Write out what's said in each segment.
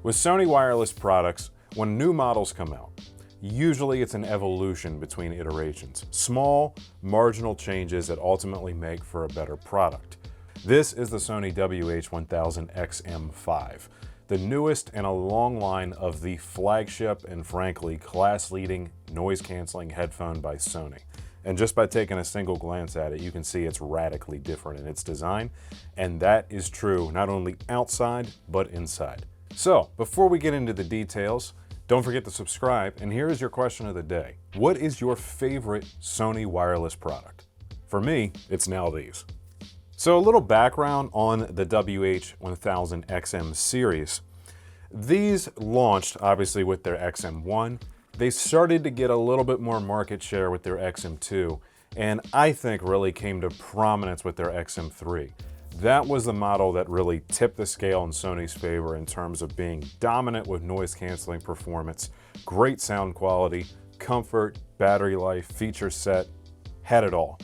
With Sony wireless products, when new models come out, usually it's an evolution between iterations. Small, marginal changes that ultimately make for a better product. This is the Sony WH-1000XM5, the newest in a long line of the flagship and frankly class-leading noise-canceling headphone by Sony. And just by taking a single glance at it, you can see it's radically different in its design, and that is true not only outside, but inside. So, before we get into the details, don't forget to subscribe, and here is your question of the day. What is your favorite Sony wireless product? For me, it's now these. So a little background on the WH-1000XM series. These launched, obviously, with their XM1. They started to get a little bit more market share with their XM2, and I think really came to prominence with their XM3. That was the model that really tipped the scale in Sony's favor in terms of being dominant with noise-canceling performance, great sound quality, comfort, battery life, feature set, had it all.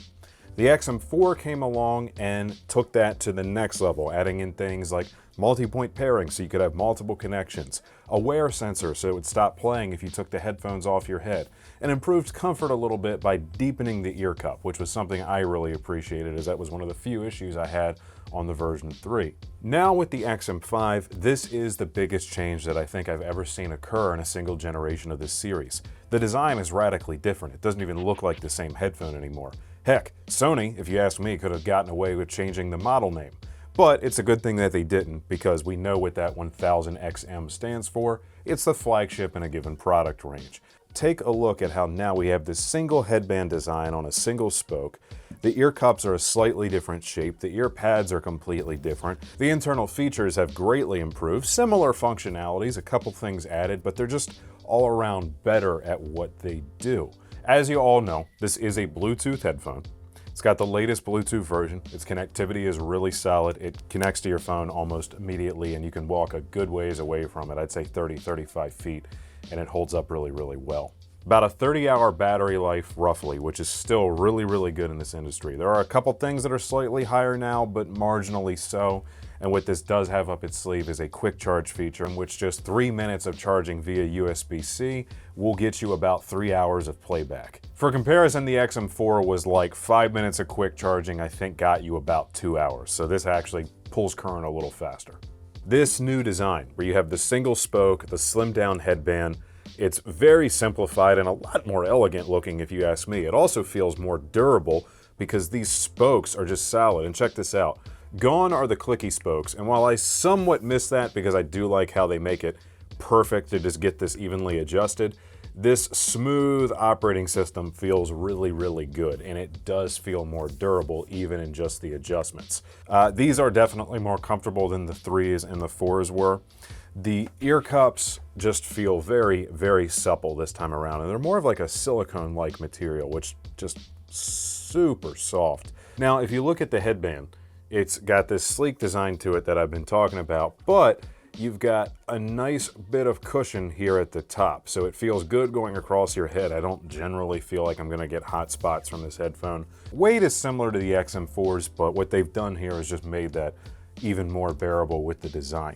The XM4 came along and took that to the next level, adding in things like multi-point pairing so you could have multiple connections, a wear sensor so it would stop playing if you took the headphones off your head, and improved comfort a little bit by deepening the ear cup, which was something I really appreciated as that was one of the few issues I had on the version 3. Now with the XM5, this is the biggest change that I think I've ever seen occur in a single generation of this series. The design is radically different. It doesn't even look like the same headphone anymore. Heck, Sony, if you ask me, could have gotten away with changing the model name. But it's a good thing that they didn't, because we know what that 1000XM stands for. It's the flagship in a given product range. Take a look at how now we have this single headband design on a single spoke. The ear cups are a slightly different shape. The ear pads are completely different. The internal features have greatly improved. Similar functionalities, a couple things added, but they're just all around better at what they do. As you all know, this is a Bluetooth headphone. It's got the latest Bluetooth version. Its connectivity is really solid. It connects to your phone almost immediately, and you can walk a good ways away from it. I'd say 30, 35 feet, and it holds up really, really well. About a 30-hour battery life, roughly, which is still really, really good in this industry. There are a couple things that are slightly higher now, but marginally so. And what this does have up its sleeve is a quick charge feature in which just 3 minutes of charging via USB-C will get you about 3 hours of playback. For comparison, the XM4 was like 5 minutes of quick charging, I think got you about 2 hours. So this actually pulls current a little faster. This new design, where you have the single spoke, the slimmed down headband, it's very simplified and a lot more elegant looking if you ask me. It also feels more durable because these spokes are just solid. And check this out. Gone are the clicky spokes, and while I somewhat miss that because I do like how they make it perfect to just get this evenly adjusted, this smooth operating system feels really, really good, and it does feel more durable even in just the adjustments. These are definitely more comfortable than the 3s and the 4s were. The ear cups just feel very, very supple this time around, and they're more of like a silicone-like material, which just super soft. Now, if you look at the headband, it's got this sleek design to it that I've been talking about, but you've got a nice bit of cushion here at the top, so it feels good going across your head. I don't generally feel like I'm gonna get hot spots from this headphone. Weight is similar to the XM4s, but what they've done here is just made that even more bearable with the design.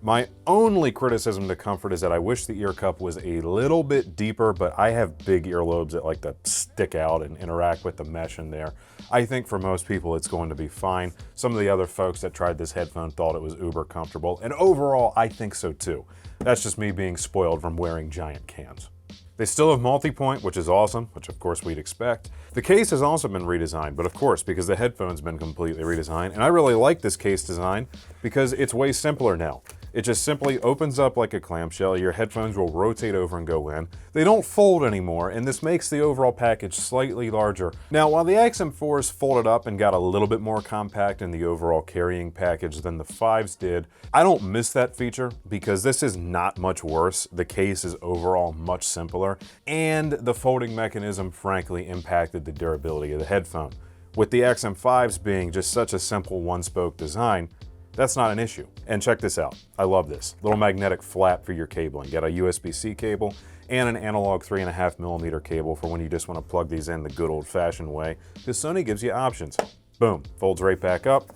My only criticism to comfort is that I wish the ear cup was a little bit deeper, but I have big earlobes that like to stick out and interact with the mesh in there. I think for most people it's going to be fine. Some of the other folks that tried this headphone thought it was uber comfortable, and overall I think so too. That's just me being spoiled from wearing giant cans. They still have multi-point, which is awesome, which of course we'd expect. The case has also been redesigned, but of course, because the headphone's been completely redesigned, and I really like this case design because it's way simpler now. It just simply opens up like a clamshell. Your headphones will rotate over and go in. They don't fold anymore, and this makes the overall package slightly larger. Now, while the XM4s folded up and got a little bit more compact in the overall carrying package than the 5s did, I don't miss that feature because this is not much worse. The case is overall much simpler, and the folding mechanism frankly impacted the durability of the headphone. With the XM5s being just such a simple one-spoke design, that's not an issue. And check this out. I love this. Little magnetic flap for your cabling. Got a USB-C cable and an analog 3.5mm cable for when you just want to plug these in the good old-fashioned way, because Sony gives you options. Boom, folds right back up.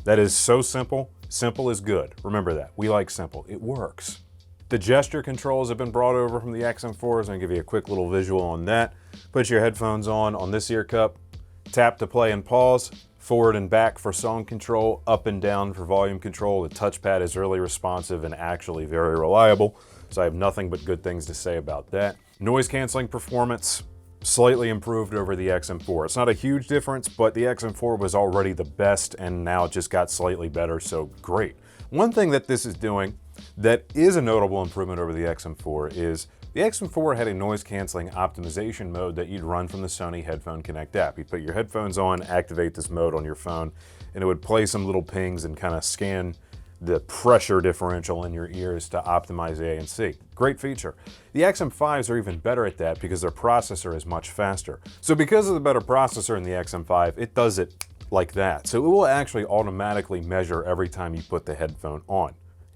That is so simple, Simple is good. Remember that. We like simple. It works. The gesture controls have been brought over from the XM4s. I'm gonna give you a quick little visual on that. Put your headphones on this ear cup, tap to play and pause, forward and back for song control, up and down for volume control. The touchpad is really responsive and actually very reliable, so I have nothing but good things to say about that. Noise canceling performance, slightly improved over the XM4. It's not a huge difference, but the XM4 was already the best and now it just got slightly better, so great. One thing that this is doing that is a notable improvement over the XM4 is the XM4 had a noise canceling optimization mode that you'd run from the Sony Headphone Connect app. You'd put your headphones on, activate this mode on your phone, and it would play some little pings and kind of scan the pressure differential in your ears to optimize A and C. Great feature. The XM5s are even better at that because their processor is much faster. So because of the better processor in the XM5, it does it like that. So it will actually automatically measure every time you put the headphone on.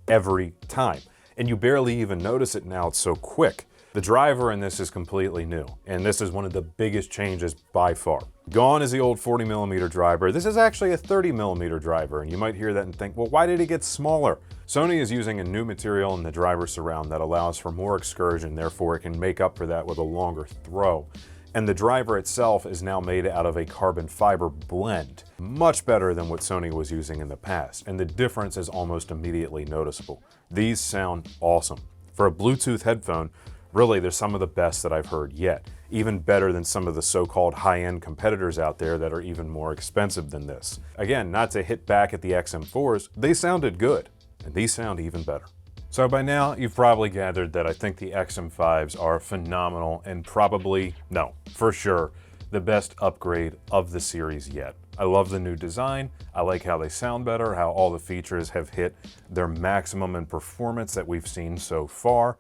Every time. And you barely even notice it now, it's so quick. The driver in this is completely new, and this is one of the biggest changes by far. Gone is the old 40mm driver. This is actually a 30mm driver, and you might hear that and think, well, why did it get smaller? Sony is using a new material in the driver surround that allows for more excursion, therefore it can make up for that with a longer throw. And the driver itself is now made out of a carbon fiber blend, much better than what Sony was using in the past, and the difference is almost immediately noticeable. These sound awesome. For a Bluetooth headphone, really, they're some of the best that I've heard yet. Even better than some of the so-called high-end competitors out there that are even more expensive than this. Again, not to hit back at the XM4s, they sounded good, and these sound even better. So by now, you've probably gathered that I think the XM5s are phenomenal and probably, no, for sure, the best upgrade of the series yet. I love the new design. I like how they sound better, how all the features have hit their maximum in performance that we've seen so far.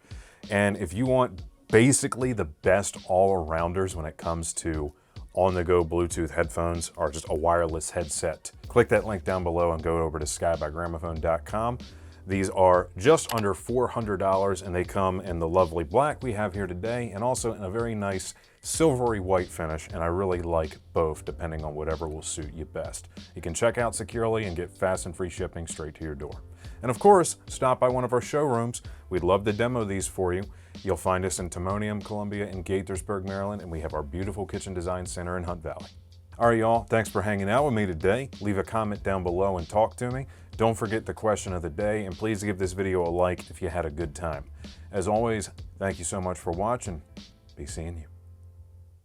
And if you want basically the best all-arounders when it comes to on-the-go Bluetooth headphones or just a wireless headset, click that link down below and go over to skybygramophone.com. These are just under $400 and they come in the lovely black we have here today and also in a very nice silvery white finish, and I really like both depending on whatever will suit you best. You can check out securely and get fast and free shipping straight to your door. And of course, stop by one of our showrooms. We'd love to demo these for you. You'll find us in Timonium, Columbia, and Gaithersburg, Maryland, and we have our beautiful Kitchen Design Center in Hunt Valley. All right, y'all, thanks for hanging out with me today. Leave a comment down below and talk to me. Don't forget the question of the day, and please give this video a like if you had a good time. As always, thank you so much for watching. Be seeing you.